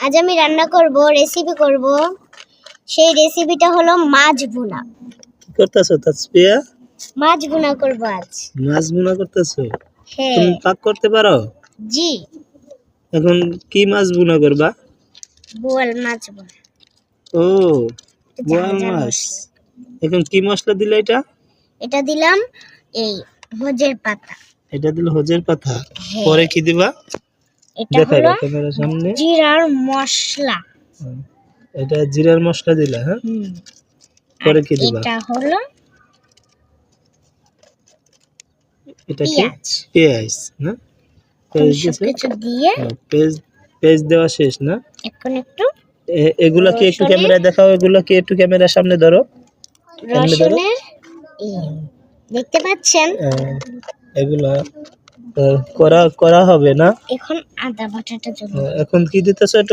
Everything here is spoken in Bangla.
আজ আমি রান্না করব, রেসিপি করব। সেই রেসিপিটা হলো মাছ ভুনা। কি করতেছো তাসফিয়া? মাছ ভুনা করব আজ। মাছ ভুনা করতেছো? হ্যাঁ। তুমি পাক করতে পারো? জি। এখন কি মাছ ভুনা করবা? বোয়াল মাছ ভুনা। ও, বোয়াল মাছ। এখন কি মশলা দিলে এটা? এটা দিলাম এই হজের পাতা। এটা দিলে হজের পাতা। হ্যাঁ। পরে কি দিবা? এটা দেখাইবা হলো ক্যামেরার সামনে। জিরার মশলা। এটা জিরার মশলা দিলা, হ্যাঁ? পরে কি দিবা? এটা হলো এটা কি? পেঁয়াজ। পেঁয়াজ, না? পেঁয়াজ দিছো? সবকিছু দিয়ে পেঁয়াজ দেওয়া শেষ, না? এখন একটু এগুলা কি একটু ক্যামেরা দেখাও, এগুলা কি একটু ক্যামেরার সামনে ধরো। রসুনের দেখতে পাচ্ছেন? এগুলা করা হবে না? এখন আদা বাটাটা জন্য এখন কি দিতেছো?